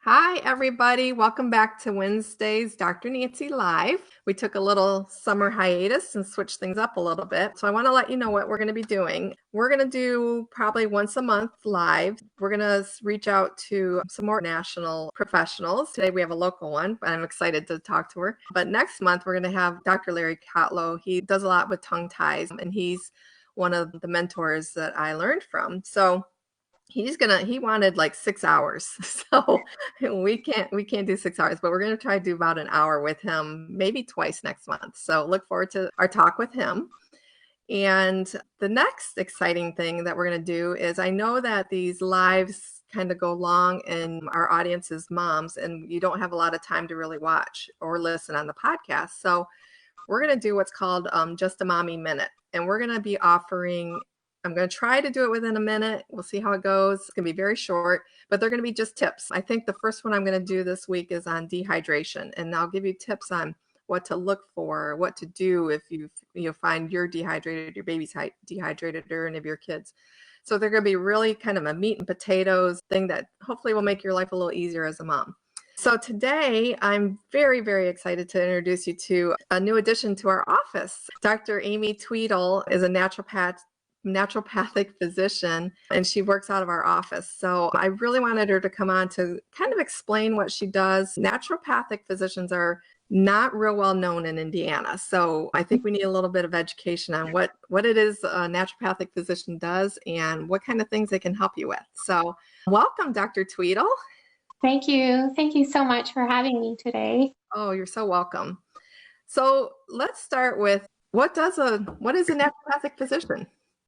Hi, everybody. Welcome back to Wednesday's Dr. Nancy Live. We took a little summer hiatus and switched things up a little bit. So I want to let you know what we're going to be doing. We're going to do probably once a month live. We're going to reach out to some more national professionals. Today we have a local one, but I'm excited to talk to her. But next month we're going to have Dr. Larry Kotlow. He does a lot with tongue ties, and he's one of the mentors that I learned from. So he wanted like 6 hours. So we can't do 6 hours, but we're going to try to do about an hour with him, maybe twice next month. So look forward to our talk with him. And the next exciting thing that we're going to do is, I know that these lives kind of go long and our audience is moms, and you don't have a lot of time to really watch or listen on the podcast. So we're going to do what's called Just a Mommy Minute. And we're going to be offering, I'm going to try to do it within a minute. We'll see how it goes. It's going to be very short, but they're going to be just tips. I think the first one I'm going to do this week is on dehydration, and I'll give you tips on what to look for, what to do if you find you're dehydrated, your baby's dehydrated, or any of your kids. So they're going to be really kind of a meat and potatoes thing that hopefully will make your life a little easier as a mom. So today, I'm very, very excited to introduce you to a new addition to our office. Dr. Amy Tweedle is a naturopathic physician, and she works out of our office. So I really wanted her to come on to kind of explain what she does. Naturopathic physicians are not real well known in Indiana. So I think we need a little bit of education on what it is a naturopathic physician does and what kind of things they can help you with. So welcome, Dr. Tweedle. Thank you. Thank you so much for having me today. Oh, you're so welcome. So let's start with, what is a naturopathic physician?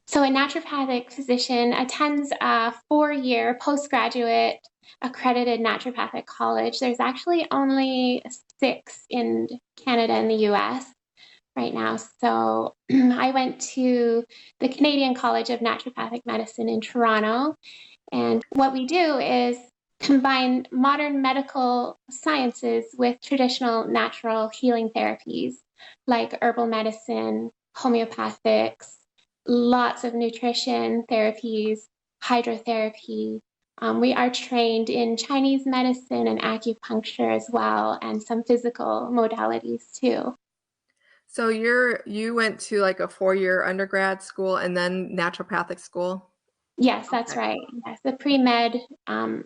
So a naturopathic physician attends a 4-year postgraduate accredited naturopathic college. There's actually only 6 in Canada and the US right now. So I went to the Canadian College of Naturopathic Medicine in Toronto. And what we do is combine modern medical sciences with traditional natural healing therapies like herbal medicine, homeopathics, lots of nutrition therapies, hydrotherapy. We are trained in Chinese medicine and acupuncture as well, and some physical modalities too. So you went to like a 4-year undergrad school and then naturopathic school? Yes, that's right. Yes, the pre-med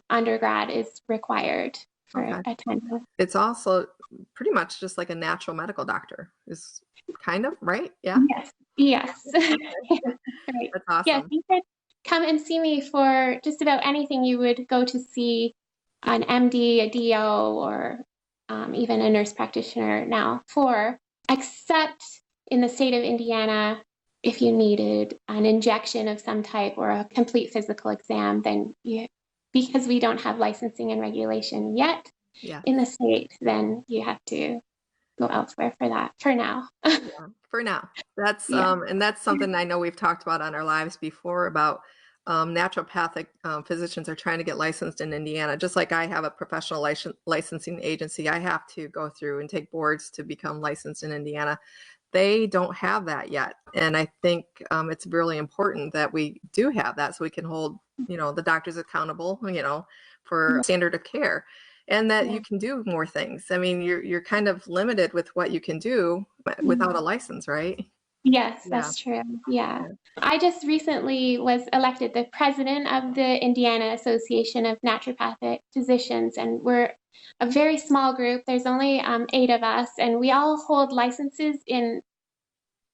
undergrad is required for attendance. It's also pretty much just like a natural medical doctor, is kind of, right? Yeah. Yes. Right. That's awesome. Yes, you could come and see me for just about anything you would go to see an MD, a DO, or even a nurse practitioner now for, except in the state of Indiana, if you needed an injection of some type or a complete physical exam, then because we don't have licensing and regulation yet in the state, then you have to go elsewhere for that for now. For now. That's and that's something I know we've talked about on our lives before about naturopathic physicians are trying to get licensed in Indiana. Just like I have a professional licensing agency, I have to go through and take boards to become licensed in Indiana. They don't have that yet. And I think it's really important that we do have that, so we can hold, the doctors accountable, for standard of care, and that you can do more things. I mean, you're kind of limited with what you can do without a license, right? Yes, that's true. Yeah. I just recently was elected the president of the Indiana Association of Naturopathic Physicians, and we're a very small group. There's only 8 of us, and we all hold licenses in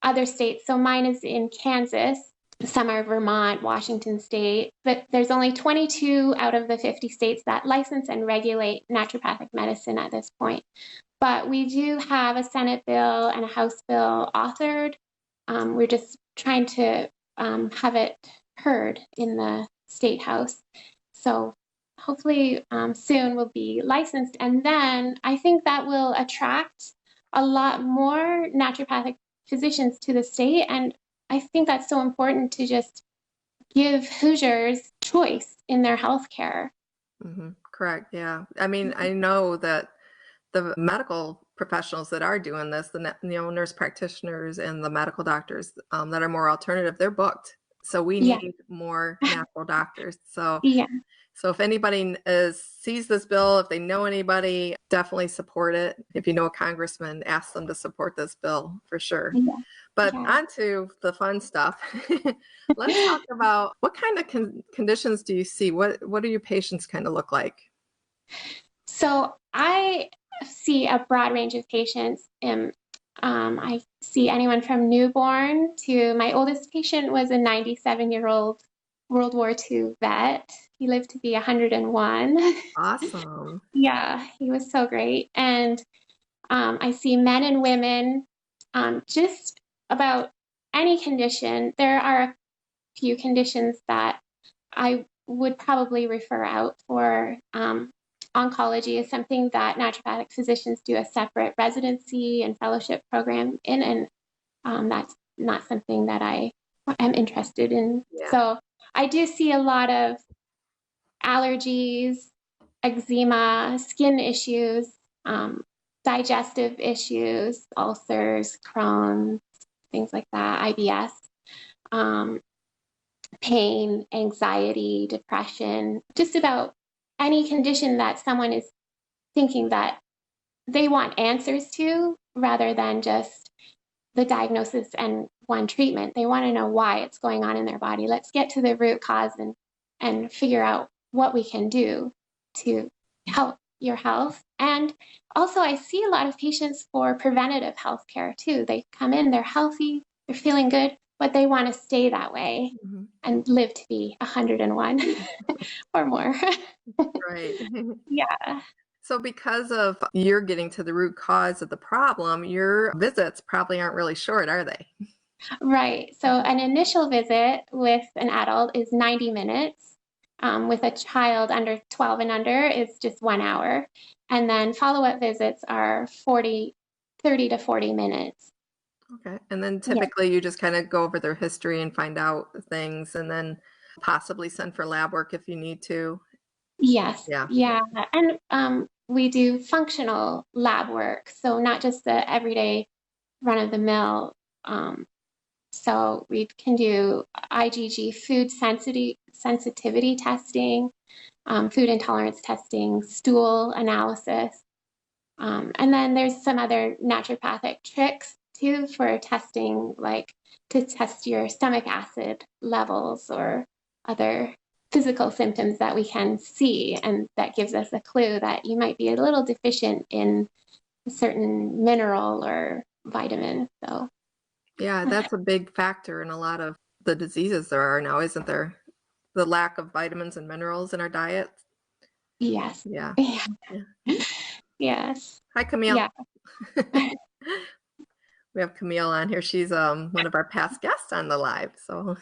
other states. So mine is in Kansas, some are Vermont, Washington State, but there's only 22 out of the 50 states that license and regulate naturopathic medicine at this point. But we do have a Senate bill and a House bill authored. We're just trying to have it heard in the State House. So hopefully soon we'll be licensed. And then I think that will attract a lot more naturopathic physicians to the state. And I think that's so important to just give Hoosiers choice in their healthcare. Correct. Yeah. I mean, I know that the medical professionals that are doing this, nurse practitioners and the medical doctors that are more alternative, they're booked. So we need more natural doctors. So so if anybody sees this bill, if they know anybody, definitely support it. If you know a congressman, ask them to support this bill for sure. But on to the fun stuff. Let's talk about what kind of conditions do you see? What do your patients kind of look like? So I see a broad range of patients. I see anyone from newborn to my oldest patient was a 97-year-old World War II vet. He lived to be 101. Awesome. Yeah, he was so great. And I see men and women, just about any condition. There are a few conditions that I would probably refer out for. Oncology is something that naturopathic physicians do a separate residency and fellowship program in, and that's not something that I am interested in. So I do see a lot of allergies, eczema, skin issues, digestive issues, ulcers, Crohn's, things like that, IBS, pain, anxiety, depression, just about any condition that someone is thinking that they want answers to rather than just the diagnosis and one treatment. They want to know why it's going on in their body. Let's get to the root cause and figure out what we can do to help your health. And also I see a lot of patients for preventative health care too. They come in, they're healthy, they're feeling good, but they want to stay that way and live to be 101 or more. Right. Yeah. So because of you're getting to the root cause of the problem, your visits probably aren't really short, are they? Right. So an initial visit with an adult is 90 minutes. With a child under 12 and under is just 1 hour. And then follow-up visits are 30 to 40 minutes. Okay. And then typically you just kind of go over their history and find out things and then possibly send for lab work if you need to. Yes. Yeah. And we do functional lab work. So not just the everyday run-of-the-mill. So we can do IgG food sensitivity testing, food intolerance testing, stool analysis. And then there's some other naturopathic tricks too for testing, like to test your stomach acid levels or other physical symptoms that we can see. And that gives us a clue that you might be a little deficient in a certain mineral or vitamin. So yeah, that's a big factor in a lot of the diseases there are now, isn't there? The lack of vitamins and minerals in our diet. Yes. Yeah. Yes. Hi, Camille. Yeah. We have Camille on here. She's one of our past guests on the live. So,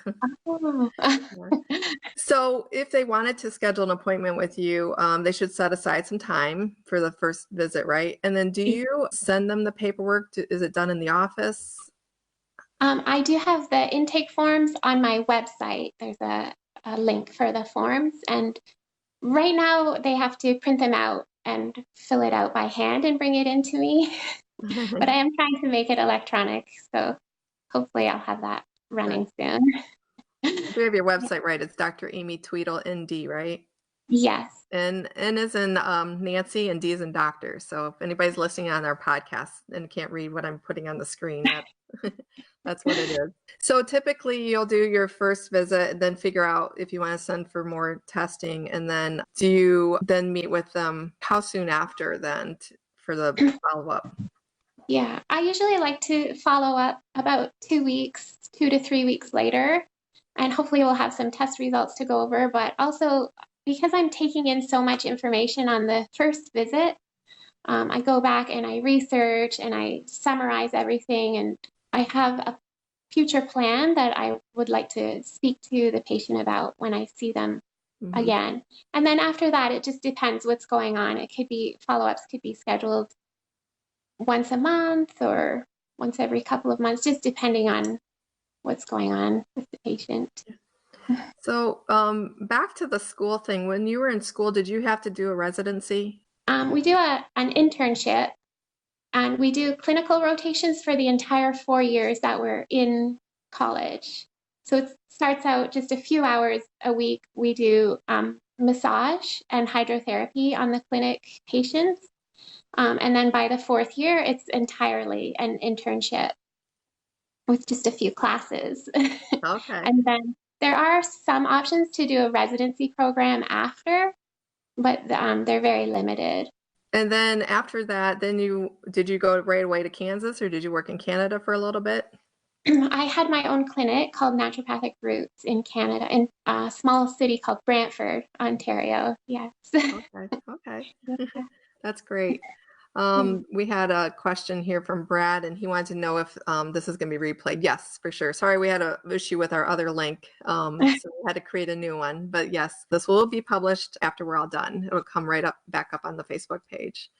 so if they wanted to schedule an appointment with you, they should set aside some time for the first visit, right? And then do you send them the paperwork? Is it done in the office? I do have the intake forms on my website. There's a link for the forms. And right now they have to print them out and fill it out by hand and bring it in to me. But I am trying to make it electronic. So hopefully I'll have that running soon. We have your website, right? It's Dr. Amy Tweedle, ND, right? Yes. And N is in Nancy and D is in doctor. So if anybody's listening on our podcast and can't read what I'm putting on the screen, that's what it is. So typically you'll do your first visit and then figure out if you want to send for more testing. And then do you then meet with them how soon after then for the follow-up? Yeah, I usually like to follow up about 2 weeks, 2 to 3 weeks later. And hopefully we'll have some test results to go over. But also because I'm taking in so much information on the first visit, I go back and I research and I summarize everything. And I have a future plan that I would like to speak to the patient about when I see them again. And then after that, it just depends what's going on. It could be follow-ups could be scheduled once a month or once every couple of months, just depending on what's going on with the patient. So back to the school thing. When you were in school, did you have to do a residency? We do an internship And we do clinical rotations for the entire 4 years that we're in college. So it starts out just a few hours a week. We do massage and hydrotherapy on the clinic patients. And then by the 4th year, it's entirely an internship with just a few classes. Okay. And then there are some options to do a residency program after, but they're very limited. And then after that, did you go right away to Kansas, or did you work in Canada for a little bit? I had my own clinic called Naturopathic Roots in Canada, in a small city called Brantford, Ontario. Yes. Okay. That's great. We had a question here from Brad, and he wanted to know if this is going to be replayed. Yes, for sure. Sorry, we had an issue with our other link, so we had to create a new one. But yes, this will be published after we're all done. It'll come back up on the Facebook page.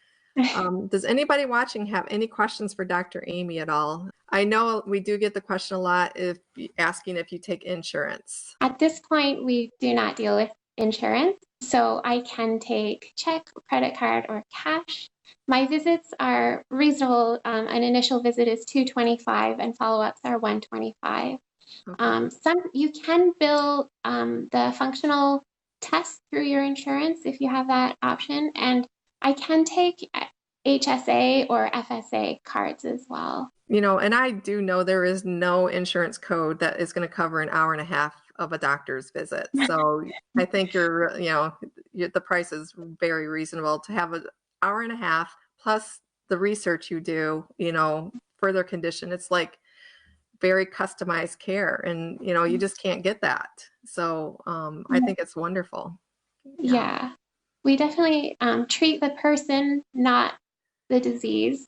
Does anybody watching have any questions for Dr. Amy at all? I know we do get the question a lot asking if you take insurance. At this point, we do not deal with insurance, so I can take check, credit card, or cash. My visits are reasonable. An initial visit is $225 and follow-ups are $125. Okay. You can bill the functional test through your insurance if you have that option, and I can take HSA or FSA cards as well. And I do know there is no insurance code that is going to cover an hour and a half of a doctor's visit. So I think the price is very reasonable to have an hour and a half plus the research you do, for their condition. It's like very customized care, and you just can't get that. So I think it's wonderful. Yeah. We definitely treat the person, not the disease.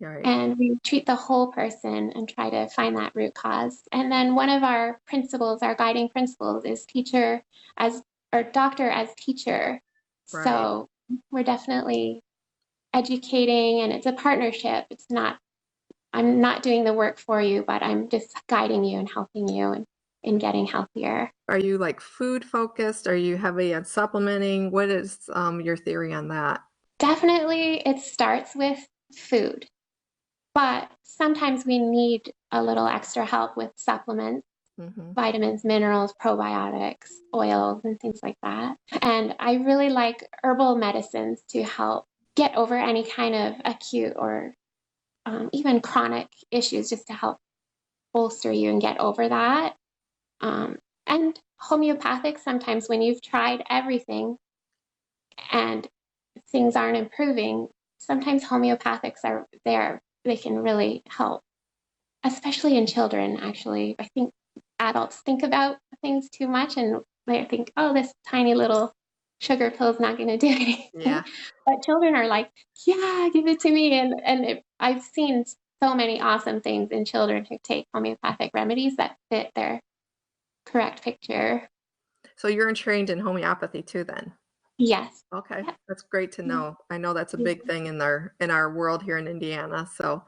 Right. And we treat the whole person and try to find that root cause. And then one of our principles, our guiding principles, is doctor as teacher. Right. So we're definitely educating, and it's a partnership. I'm not doing the work for you, but I'm just guiding you and helping you in getting healthier. Are you like food focused? Are you heavy on supplementing? What is your theory on that? Definitely it starts with food, but sometimes we need a little extra help with supplements, vitamins, minerals, probiotics, oils, and things like that. And I really like herbal medicines to help get over any kind of acute or even chronic issues, just to help bolster you and get over that. And homeopathic, sometimes when you've tried everything and things aren't improving, sometimes homeopathics are there. They can really help, especially in children, actually. I think adults think about things too much, and they think, oh, this tiny little sugar pill is not going to do anything. Yeah. But children are like, yeah, give it to me. And I've seen so many awesome things in children who take homeopathic remedies that fit their correct picture. So you're trained in homeopathy too, then? Yes. Okay, that's great to know. I know that's a big thing in our world here in Indiana. So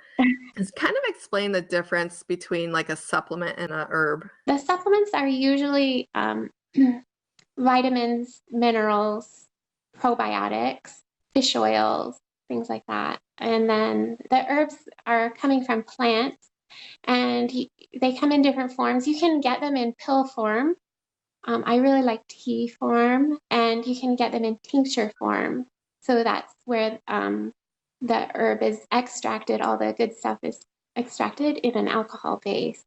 just kind of explain the difference between like a supplement and a herb. The supplements are usually vitamins, minerals, probiotics, fish oils, things like that. And then the herbs are coming from plants, and they come in different forms. You can get them in pill form. I really like tea form, and you can get them in tincture form. So that's where the herb is extracted. All the good stuff is extracted in an alcohol base.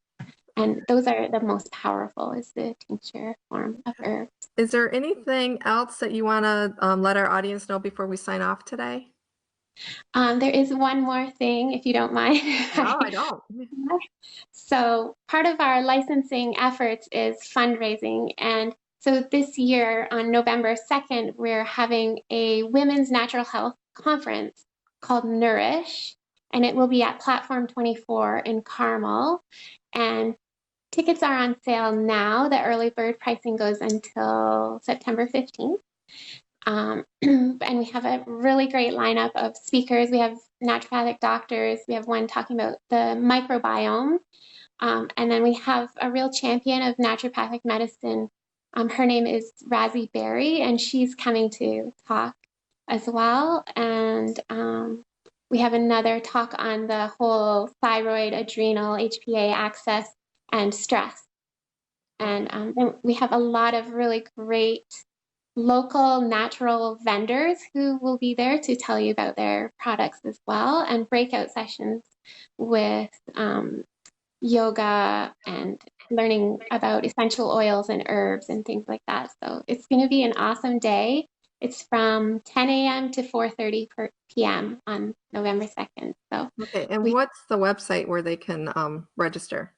And those are the most powerful, is the tincture form of herbs. Is there anything else that you want to let our audience know before we sign off today? There is one more thing, if you don't mind. No, I don't. So part of our licensing efforts is fundraising. And so this year on November 2nd, we're having a women's natural health conference called Nourish, and it will be at Platform 24 in Carmel. And tickets are on sale now. The early bird pricing goes until September 15th. And we have a really great lineup of speakers. We have naturopathic doctors. We have one talking about the microbiome. And then we have a real champion of naturopathic medicine. Her name is Razzie Berry, and she's coming to talk as well. And we have another talk on the whole thyroid, adrenal, HPA axis, and stress. And then we have a lot of really great local natural vendors who will be there to tell you about their products as well, and breakout sessions with yoga and learning about essential oils and herbs and things like that. So it's going to be an awesome day. It's from 10 a.m. to 4:30 p.m. on November 2nd. So okay, and what's the website where they can register?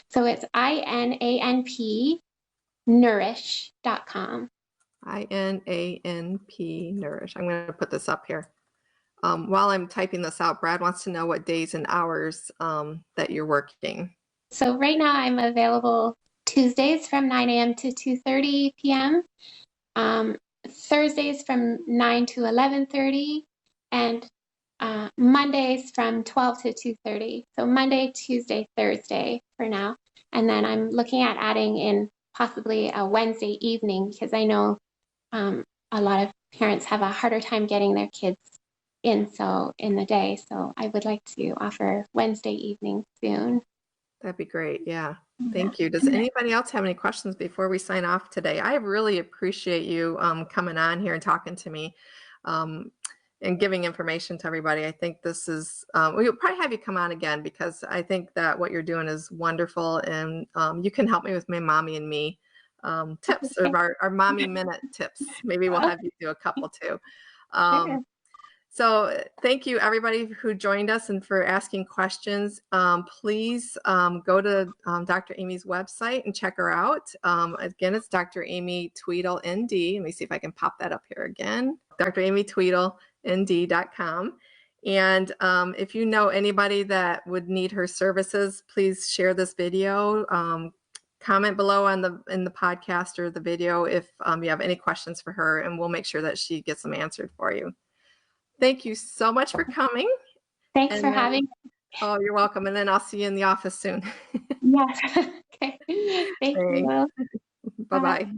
So it's INANP nourish.com. INANP nourish. I'm going to put this up here. While I'm typing this out, Brad wants to know what days and hours that you're working. So right now I'm available Tuesdays from 9 a.m. to 2:30 p.m., Thursdays from 9 to 11:30, and Mondays from 12 to 2:30. So Monday, Tuesday, Thursday for now. And then I'm looking at adding in possibly a Wednesday evening, because I know a lot of parents have a harder time getting their kids in the day. So I would like to offer Wednesday evening soon. That'd be great. Yeah. Thank you. Does anybody else have any questions before we sign off today? I really appreciate you coming on here and talking to me and giving information to everybody. I think this is, we'll probably have you come on again, because I think that what you're doing is wonderful, and you can help me with my mommy and me tips, or our mommy minute tips. Maybe we'll have you do a couple too. So thank you, everybody who joined us and for asking questions. Please go to Dr. Amy's website and check her out. Again, it's Dr. Amy Tweedle, ND. Let me see if I can pop that up here again. Dr. Amy Tweedle, ND.com. And if you know anybody that would need her services, please share this video. Comment below in the podcast or the video if you have any questions for her, and we'll make sure that she gets them answered for you. Thank you so much for coming. Thanks for having me. Oh, you're welcome. And then I'll see you in the office soon. Yes. Okay. Thank you. Bye-bye.